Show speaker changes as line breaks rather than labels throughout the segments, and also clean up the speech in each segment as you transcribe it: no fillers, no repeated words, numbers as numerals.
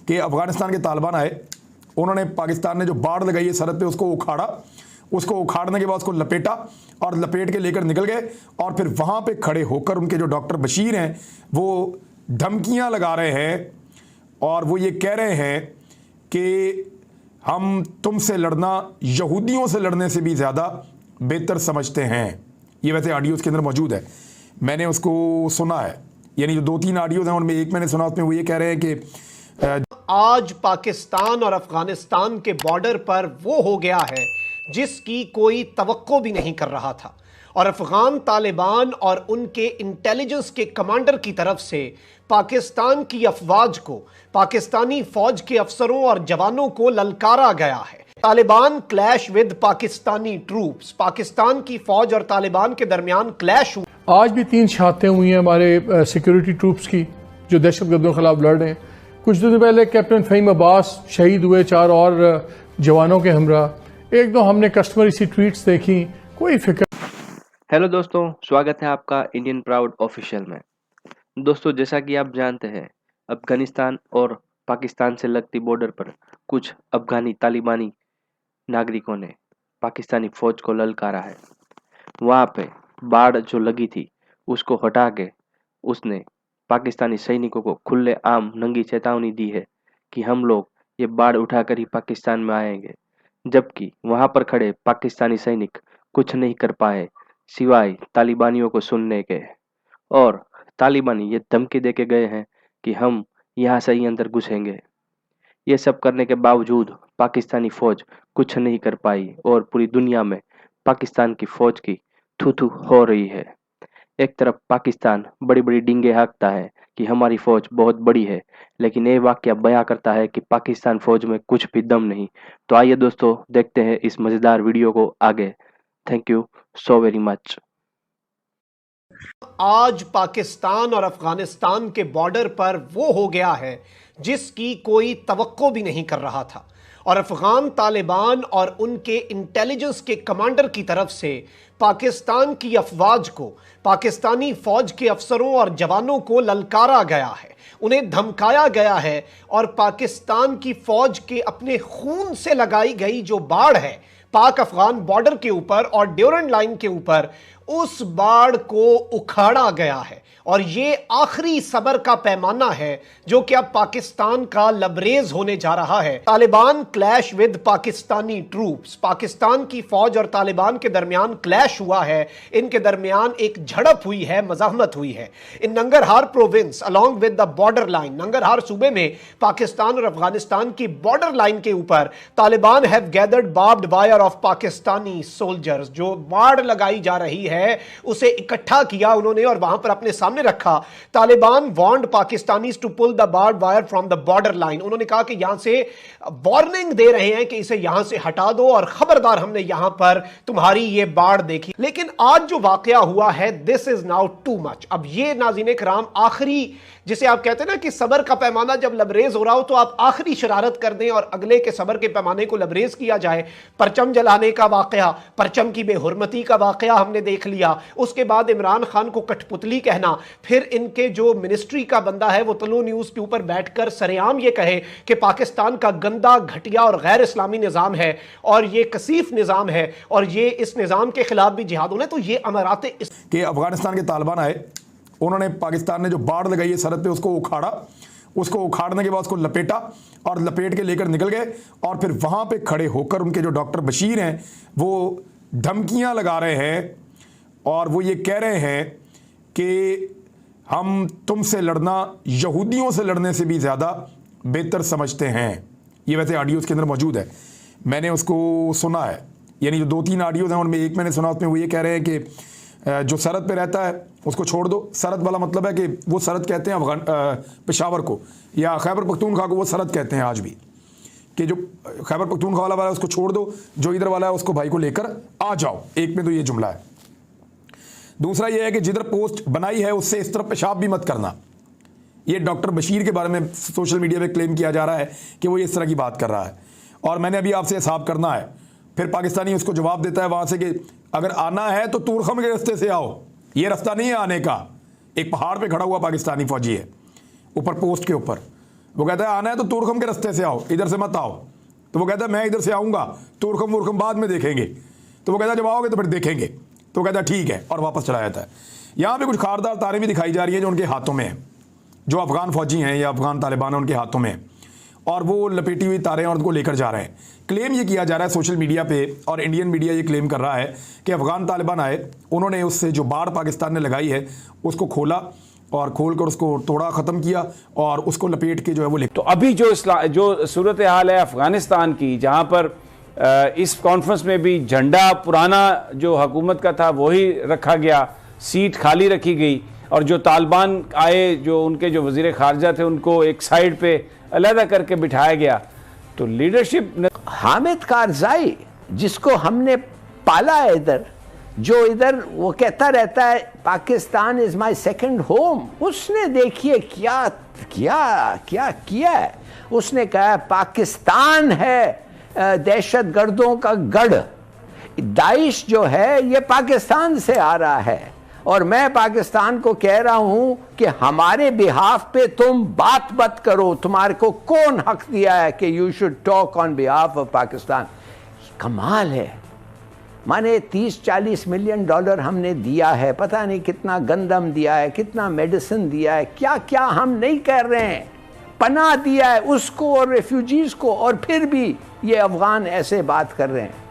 कि अफगानिस्तान के तालिबान आए, उन्होंने पाकिस्तान ने जो बाढ़ लगाई है सरहद पे उसको उखाड़ा, उसको उखाड़ने के बाद उसको लपेटा और लपेट के लेकर निकल गए। और फिर वहाँ पे खड़े होकर उनके जो डॉक्टर बशीर हैं वो धमकियाँ लगा रहे हैं और वो ये कह रहे हैं कि हम तुमसे लड़ना यहूदियों से लड़ने से भी ज़्यादा बेहतर समझते हैं। ये वैसे ऑडियोज़ के अंदर मौजूद है, मैंने उसको सुना है, यानी जो 2-3 ऑडियोज़ हैं उनमें एक मैंने सुना, उसमें वो ये कह रहे हैं कि
आज पाकिस्तान और अफगानिस्तान के बॉर्डर पर वो हो गया है जिसकी कोई तवक्को भी नहीं कर रहा था, और अफगान तालिबान और उनके इंटेलिजेंस के कमांडर की तरफ से पाकिस्तान की अफवाज को, पाकिस्तानी फौज के अफसरों और जवानों को ललकारा गया है। Taliban clash with Pakistani troops, Pakistan की फौज और तालिबान के दरमियान क्लैश हुआ।
आज भी 3 शहादतें हुई हैं हमारे सिक्योरिटी ट्रूप्स की जो दहशतगर्दों के खिलाफ लड़ रहे हैं। कुछ दिन पहले कैप्टन फ़हीम अब्बास शहीद हुए, 4 और जवानों के हमरा। एक दो हमने कस्टमर सी ट्वीट्स देखी, कोई फिक्र।
हेलो दोस्तों, स्वागत है आपका इंडियन प्राउड ऑफिशियल में। दोस्तों, जैसा कि आप जानते हैं, अफगानिस्तान और पाकिस्तान से लगती बॉर्डर पर कुछ अफगानी तालिबानी नागरिकों ने पाकिस्तानी फौज को ललकारा है। वहाँ पे बाढ़ जो लगी थी उसको हटा के उसने पाकिस्तानी सैनिकों को खुले आम नंगी चेतावनी दी है कि हम लोग ये बाढ़ उठाकर ही पाकिस्तान में आएंगे, जबकि वहाँ पर खड़े पाकिस्तानी सैनिक कुछ नहीं कर पाए सिवाय तालिबानियों को सुनने के। और तालिबानी ये धमकी दे के गए हैं कि हम यहाँ से ही अंदर घुसेंगे। ये सब करने के बावजूद पाकिस्तानी फौज कुछ नहीं कर पाई और पूरी दुनिया में पाकिस्तान की फौज की थू थू हो रही है। एक तरफ पाकिस्तान बड़ी बड़ी डींगे हाँकता है कि हमारी फौज बहुत बड़ी है, लेकिन ये वाकया बयां करता है कि पाकिस्तान फौज में कुछ भी दम नहीं। तो आइए दोस्तों, देखते हैं इस मजेदार वीडियो को आगे। Thank you so very much.
आज पाकिस्तान और अफगानिस्तान के बॉर्डर पर वो हो गया है जिसकी कोई तवक्को भी नहीं कर रहा था, और अफगान तालिबान और उनके इंटेलिजेंस के कमांडर की तरफ से पाकिस्तान की अफवाज को, पाकिस्तानी फौज के अफसरों और जवानों को ललकारा गया है, उन्हें धमकाया गया है। और पाकिस्तान की फौज के अपने खून से लगाई गई जो बाढ़ है पाक अफगान बॉर्डर के ऊपर और ड्यूरेंट लाइन के ऊपर, उस बाढ़ को उखाड़ा गया है। और ये आखिरी सबर का पैमाना है जो कि अब पाकिस्तान का लबरेज होने जा रहा है। Taliban clash with Pakistani troops, Pakistan की फौज और तालिबान के दरमियान क्लैश हुआ है, इनके दरमियान एक झड़प हुई है, मज़ाहमत हुई है। In Nangarhar province along with the border line, Nangarhar सूबे में पाकिस्तान और अफगानिस्तान की बॉर्डर लाइन के ऊपर Taliban have gathered barbed wire of Pakistani soldiers. जो बाढ़ लगाई जा रही है उसे इकट्ठा किया उन्होंने और वहां पर अपने सामने रखा। Taliban warned Pakistanis to pull the barbed wire from the border line. उन्होंने कहा कि यहां से वार्निंग दे रहे हैं कि इसे यहां से हटा दो और खबरदार, हमने यहां पर तुम्हारी ये बाढ़ देखी। लेकिन आज जो वाकया हुआ है, this is now too much. अब ये नाज़रीन कराम आखिरी, जिसे आप कहते हैं ना कि सबर का पैमाना जब लबरेज हो रहा हो तो आप आखिरी शरारत कर दें और अगले के सबर के पैमाने को लबरेज किया जाए। परचम जलाने का वाकया, परचम की बेहुरमती का वाकया हमने देख लिया। उसके बाद इमरान खान को कठपुतली कहना, फिर इनके जो मिनिस्ट्री का बंदा है वो तलो न्यूज के ऊपर बैठकर सरेआम ये कहे कि पाकिस्तान का गंदा, घटिया और गैर इस्लामी निज़ाम है और ये कसीफ निज़ाम है और ये इस निज़ाम के खिलाफ भी जिहाद होना है। तो ये अमारात
कि अफगानिस्तान के तालिबान आए, उन्होंने पाकिस्तान ने जो बाढ़ लगाई है सरहद पे उसको उखाड़ा, उसको उखाड़ने के बाद उसको लपेटा और लपेट के लेकर निकल गए। और फिर वहाँ पे खड़े होकर उनके जो डॉक्टर बशीर हैं वो धमकियाँ लगा रहे हैं और वो ये कह रहे हैं कि हम तुमसे लड़ना यहूदियों से लड़ने से भी ज़्यादा बेहतर समझते हैं। ये वैसे ऑडियोज़ के अंदर मौजूद है, मैंने उसको सुना है, यानी जो 2-3 ऑडियोज़ हैं उनमें एक मैंने सुना, उसमें वो ये कह रहे हैं कि जो सरहद पे रहता है उसको छोड़ दो। सरहद वाला मतलब है कि वो सरहद कहते हैं पेशावर को या खैबर पख्तूनख्वा को, वो सरहद कहते हैं आज भी, कि जो खैबर पख्तूनख्वा वाला है उसको छोड़ दो, जो इधर वाला है उसको भाई को लेकर आ जाओ। एक में तो ये जुमला है। दूसरा ये है कि जिधर पोस्ट बनाई है उससे इस तरफ पेशाब भी मत करना। ये डॉक्टर बशीर के बारे में सोशल मीडिया पे क्लेम किया जा रहा है कि वो इस तरह की बात कर रहा है और मैंने अभी आपसे हिसाब करना है। फिर पाकिस्तानी उसको जवाब देता है वहाँ से कि अगर आना है तो तूरखम के रास्ते से आओ, ये रास्ता नहीं है आने का। एक पहाड़ पे खड़ा हुआ पाकिस्तानी फौजी है ऊपर पोस्ट के ऊपर, वो कहता है आना है तो तुरखम के रास्ते से आओ, इधर से मत आओ। तो वो कहता है मैं इधर से आऊँगा, तुरखम वुरखम बाद में देखेंगे। तो वो कहता है जब आओगे तो फिर देखेंगे। तो वो कहता है ठीक है, और वापस चला जाता है। यहाँ पे कुछ खारदार तारें भी दिखाई जा रही हैं जो उनके हाथों में हैं, जो अफगान फौजी हैं या अफगान तालिबान हैं उनके हाथों में, और वो लपेटी हुई तारें और उनको लेकर जा रहे हैं। क्लेम ये किया जा रहा है सोशल मीडिया पे, और इंडियन मीडिया ये क्लेम कर रहा है कि अफगान तालिबान आए, उन्होंने उससे जो बाड़ पाकिस्तान ने लगाई है उसको खोला और खोलकर उसको तोड़ा, ख़त्म किया और उसको लपेट के जो है वो
तो अभी जो सूरत हाल है अफगानिस्तान की, जहाँ पर इस कॉन्फ्रेंस में भी झंडा पुराना जो हुकूमत का था वही रखा गया, सीट खाली रखी गई, और जो तालिबान आए, जो उनके जो वज़ीर ख़ारजा थे, उनको एक साइड पे अलहदा करके बिठाया गया। तो लीडरशिप
हामिद कारज़ाई, जिसको हमने पाला है इधर, जो इधर वो कहता रहता है Pakistan is my second home, उसने देखिए क्या क्या क्या किया है। उसने कहा पाकिस्तान है दहशत गर्दों का गढ़, दाइश जो है ये पाकिस्तान से आ रहा है, और मैं पाकिस्तान को कह रहा हूं कि हमारे बिहाफ पे तुम बात मत करो, तुम्हारे को कौन हक दिया है कि you should talk on behalf of Pakistan. कमाल है, माने 30-40 मिलियन डॉलर हमने दिया है, पता नहीं कितना गंदम दिया है, कितना मेडिसिन दिया है, क्या क्या हम नहीं कर रहे हैं, पनाह दिया है उसको और रेफ्यूजीज को, और फिर भी ये अफगान ऐसे बात कर रहे हैं।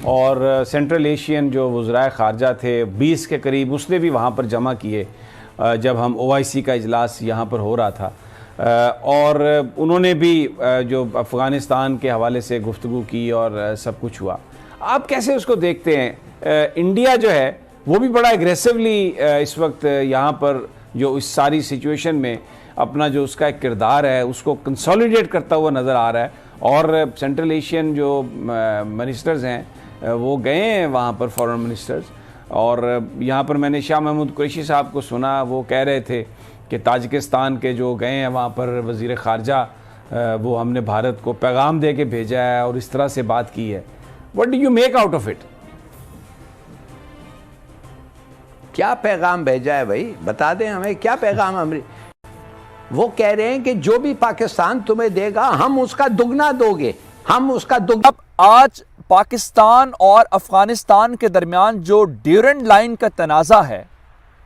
और सेंट्रल एशियन जो वज़राए ख़ारजा थे 20 के करीब, उसने भी वहाँ पर जमा किए जब हम OIC का इजलास यहाँ पर हो रहा था, और उन्होंने भी जो अफ़गानिस्तान के हवाले से गुफ्तगू की और सब कुछ हुआ। आप कैसे उसको देखते हैं? इंडिया जो है वो भी बड़ा एग्रेसिवली इस वक्त यहाँ पर जो इस सारी सिचुएशन में अपना जो उसका एक किरदार है उसको कंसोलिडेट करता हुआ नज़र आ रहा है, और सेंट्रल एशियन जो मिनिस्टर्स हैं वो गए हैं वहाँ पर, फॉरेन मिनिस्टर्स। और यहाँ पर मैंने शाह महमूद कुरैशी साहब को सुना, वो कह रहे थे कि ताजिकिस्तान के जो गए हैं वहाँ पर वज़ीर ख़ारजा, वो हमने भारत को पैगाम दे के भेजा है और इस तरह से बात की है। What do you make out of it?
क्या पैगाम भेजा है भाई, बता दें हमें क्या पैगाम। हम वो कह रहे हैं कि जो भी पाकिस्तान तुम्हें देगा हम उसका दुगना दोगे, हम उसका दुगना।
अब आज पाकिस्तान और अफगानिस्तान के दरमियान जो ड्यूरेंट लाइन का तनाज़ा है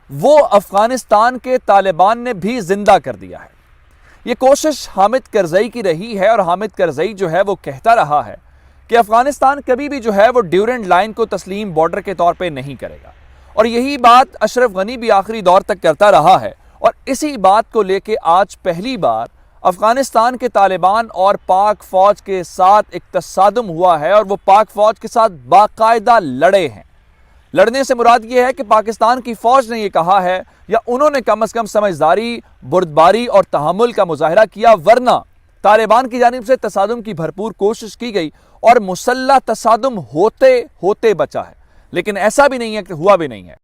वो अफगानिस्तान के तालिबान ने भी जिंदा कर दिया है। ये कोशिश हामिद करज़ई की रही है, और हामिद करज़ई जो है वो कहता रहा है कि अफगानिस्तान कभी भी जो है वो ड्यूरेंट लाइन को तस्लीम बॉर्डर के तौर पे नहीं करेगा, और यही बात अशरफ गनी भी आखिरी दौर तक करता रहा है। और इसी बात को लेके आज पहली बार अफगानिस्तान के तालिबान और पाक फौज के साथ एक तसादुम हुआ है, और वो पाक फौज के साथ बाकायदा लड़े हैं। लड़ने से मुराद ये है कि पाकिस्तान की फौज ने ये कहा है, या उन्होंने कम से कम समझदारी, बुर्दबारी और तहम्मुल का मुजाहिरा किया, वरना तालिबान की जानिब से तसादुम की भरपूर कोशिश की गई और मुसल्लह तसादुम होते होते बचा है। लेकिन ऐसा भी नहीं है कि हुआ भी नहीं है।